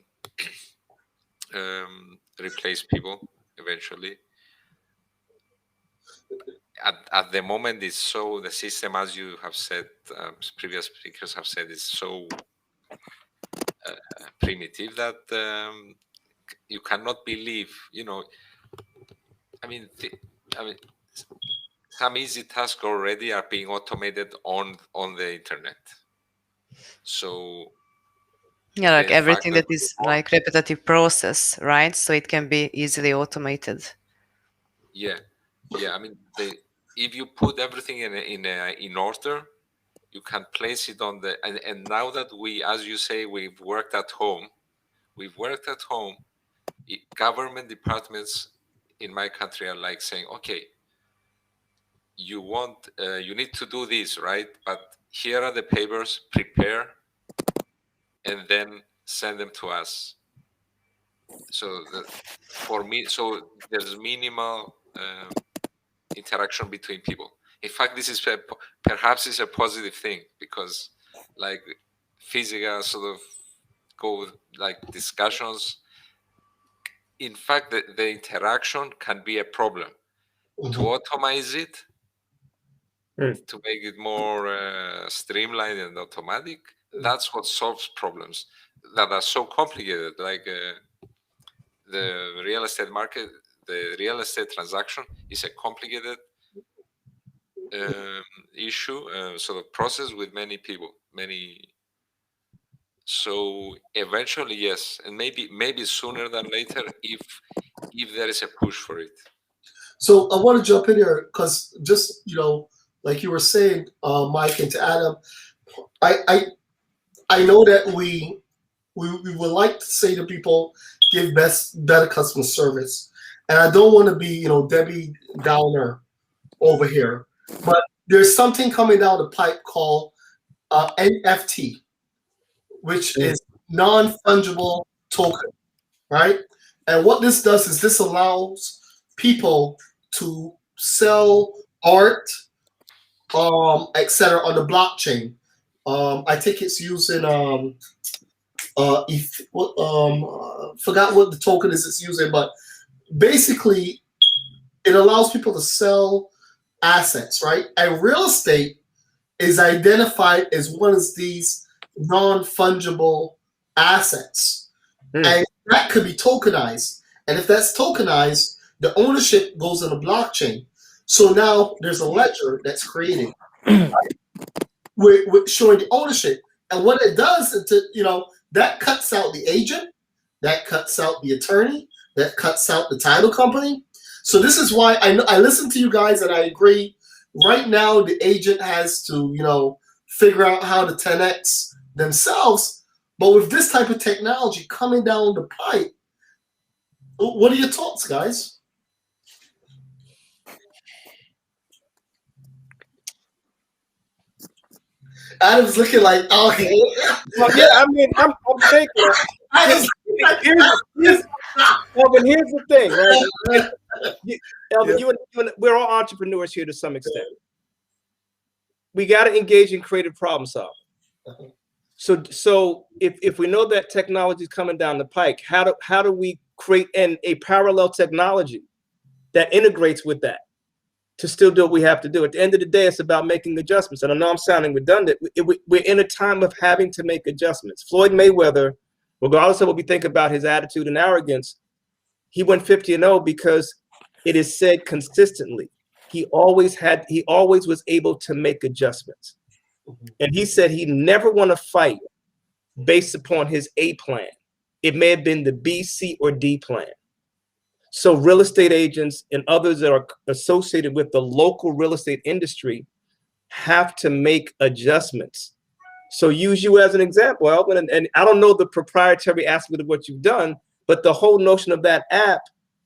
replace people eventually. At the moment, it's so, the system, as you have said, previous speakers have said, is so primitive that you cannot believe. I mean, some easy tasks already are being automated on the internet. So yeah, like everything that is like repetitive process, right? So it can be easily automated. Yeah. I mean, if you put everything in order, you can place it on the and now that we, as you say, we've worked at home. Government departments in my country are like saying, okay, you need to do this, right? But here are the papers, prepare, and then send them to us. So there's minimal interaction between people. In fact, this is perhaps is a positive thing, because like physical sort of go like discussions. In fact, the interaction can be a problem. To automate it, to make it more streamlined and automatic, that's what solves problems that are so complicated, like the real estate market. The real estate transaction is a complicated issue, sort of process with many people, so eventually, yes, and maybe sooner than later, if there is a push for it. So I want to jump in here because just like you were saying, Mike, and to Adam, I know that we would like to say to people, give better customer service, and I don't want to be Debbie Downer over here, but there's something coming down the pipe called NFT, which is non-fungible token, right? And what this does is this allows people to sell art, etc. on the blockchain. I think it's using forgot what the token is it's using, but basically it allows people to sell assets, right? And real estate is identified as one of these non-fungible assets. And that could be tokenized. And if that's tokenized, the ownership goes in the blockchain. So now there's a ledger that's created with showing the ownership. And what it does is that cuts out the agent, that cuts out the attorney, that cuts out the title company. So this is why I listen to you guys and I agree. Right now, the agent has to, figure out how to 10x themselves. But with this type of technology coming down the pipe, what are your thoughts, guys? Adam's looking like, oh, well, yeah. I mean, I'm thinking. Elvin, here's the thing, right? Elvin, you and we're all entrepreneurs here to some extent. We got to engage in creative problem solving. So if we know that technology is coming down the pike, how do we create a parallel technology that integrates with that to still do what we have to do? At the end of the day, it's about making adjustments. And I know I'm sounding redundant. We're in a time of having to make adjustments. Floyd Mayweather, regardless of what we think about his attitude and arrogance, he went 50-0 because it is said consistently he always was able to make adjustments. And he said he never want to fight based upon his A plan. It may have been the B, C, or D plan. So real estate agents and others that are associated with the local real estate industry have to make adjustments. So use you as an example, Elvin, and I don't know the proprietary aspect of what you've done, but the whole notion of that app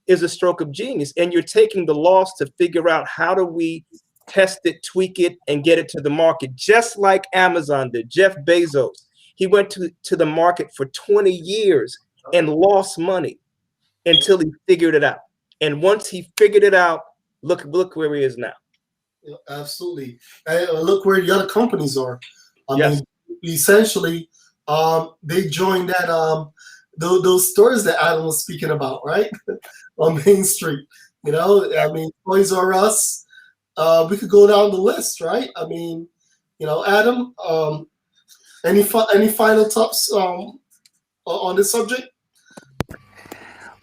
is a stroke of genius. And you're taking the loss to figure out how do we test it, tweak it, and get it to the market, just like Amazon did. Jeff Bezos, he went to the market for 20 years and lost money until he figured it out. And once he figured it out, look where he is now. Yeah, absolutely. Look where the other companies are. I Yes. mean, essentially, they joined that those stores that Adam was speaking about, right? On Main Street. I mean, Toys R Us. We could go down the list, right? I mean, Adam, any final thoughts on this subject?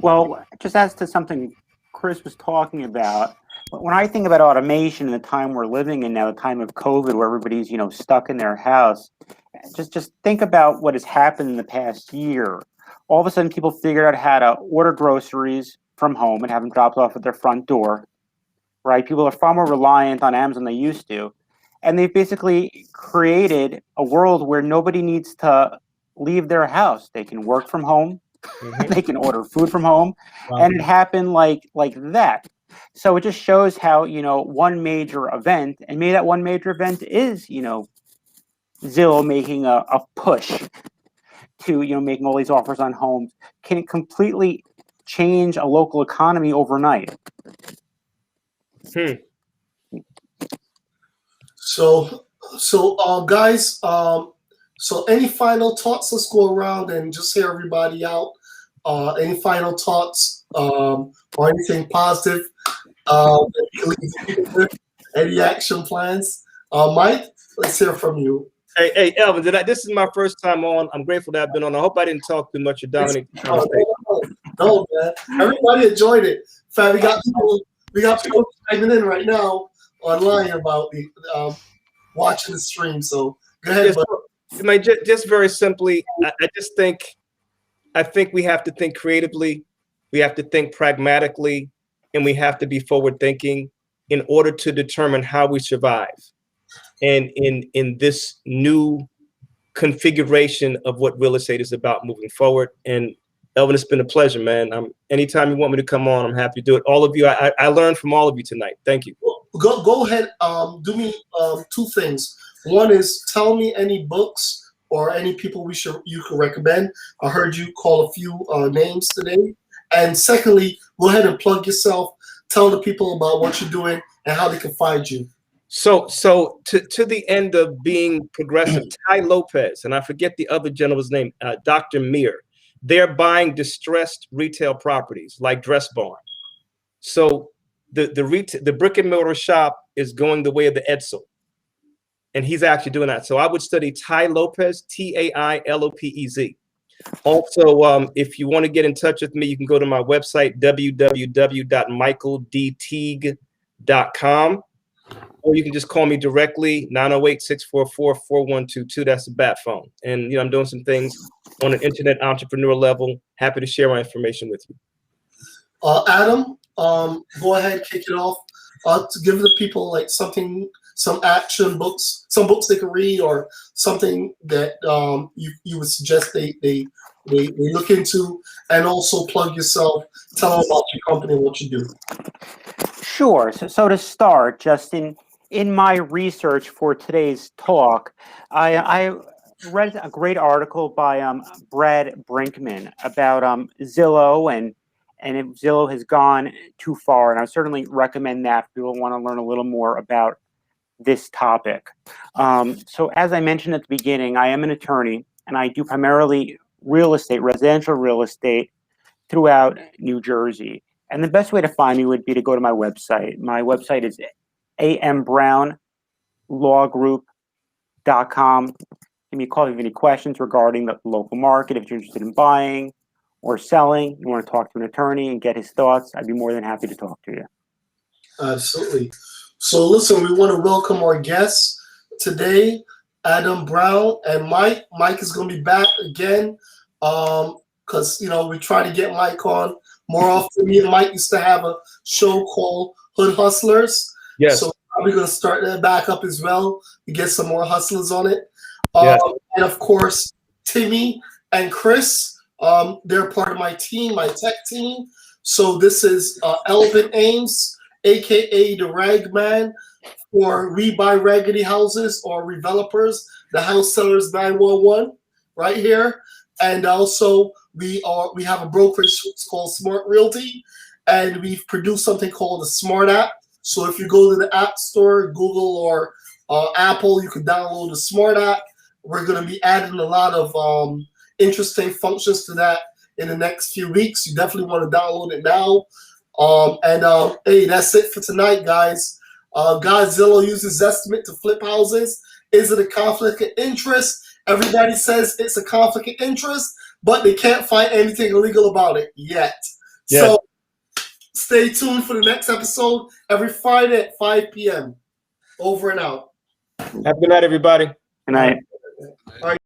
Well, just as to something Chris was talking about, when I think about automation in the time we're living in now, the time of COVID, where everybody's stuck in their house, just think about what has happened in the past year. All of a sudden, people figured out how to order groceries from home and have them dropped off at their front door. Right? People are far more reliant on Amazon than they used to. And they've basically created a world where nobody needs to leave their house. They can work from home. Mm-hmm. They can order food from home. Wow. And it happened like that. So it just shows how, one major event, and maybe that one major event is, Zillow making a push to, making all these offers on homes, can completely change a local economy overnight. So guys, so any final thoughts? Let's go around and just hear everybody out. Any final thoughts or anything positive? Any action plans? Mike, let's hear from you. Hey, Elvin, this is my first time on. I'm grateful that I've been on. I hope I didn't talk too much to Dominic. No, man. Everybody enjoyed it. In fact, we got people chiming in right now online about the watching the stream. So go ahead. Just very simply, I think we have to think creatively, we have to think pragmatically, and we have to be forward thinking in order to determine how we survive. And in this new configuration of what real estate is about moving forward. And Elvin, it's been a pleasure, man. Anytime you want me to come on, I'm happy to do it. All of you, I learned from all of you tonight. Thank you. Go ahead. Do me two things. One is tell me any books or any people you could recommend. I heard you call a few names today. And secondly, go ahead and plug yourself. Tell the people about what you're doing and how they can find you. So to the end of being progressive, Ty Lopez, and I forget the other gentleman's name, Dr. Meir, they're buying distressed retail properties like Dress Barn. So the brick and mortar shop is going the way of the Edsel. And he's actually doing that. So I would study Ty Lopez, Tailopez. Also, if you want to get in touch with me, you can go to my website, www.michaeldteague.com. Or you can just call me directly, 908-644-4122. That's the bat phone. And I'm doing some things on an internet entrepreneur level. Happy to share my information with you. Adam, go ahead, kick it off. To give the people like some action books, some books they can read, or something that you would suggest they look into, and also plug yourself. Tell them about your company and what you do. Sure. So to start, Justin, in my research for today's talk, I read a great article by Brad Brinkman about Zillow and if Zillow has gone too far, and I certainly recommend that if people want to learn a little more about this topic. So as I mentioned at the beginning, I am an attorney, and I do primarily real estate, residential real estate throughout New Jersey. And the best way to find me would be to go to my website. My website is adambrownlawgroup.com. Give me a call if you have any questions regarding the local market. If you're interested in buying or selling, you want to talk to an attorney and get his thoughts, I'd be more than happy to talk to you. Absolutely. So listen, we want to welcome our guests today, Adam Brown and Mike. Mike is going to be back again because, we try to get Mike on more often. Me and Mike used to have a show called Hood Hustlers. Yes. So we're going to start that back up as well to get some more hustlers on it. Yes. And of course, Timmy and Chris, they're part of my team, my tech team. So this is elvinames, aka the Ragman, for We Buy Raggedy Houses, or revelopers, the house sellers 911, right here. And also we have a brokerage called smartrealty, and we've produced something called the Smart app. So if you go to the App Store, Google or Apple, you can download the Smart app. We're going to be adding a lot of interesting functions to that in the next few weeks. You definitely want to download it now. Hey, that's it for tonight, guys. Godzilla uses Zestimate to flip houses. Is it a conflict of interest? Everybody says it's a conflict of interest, but they can't find anything illegal about it yet. Yes. So stay tuned for the next episode every Friday at 5 p.m. Over and out. Have a good night, everybody. Good night. All right.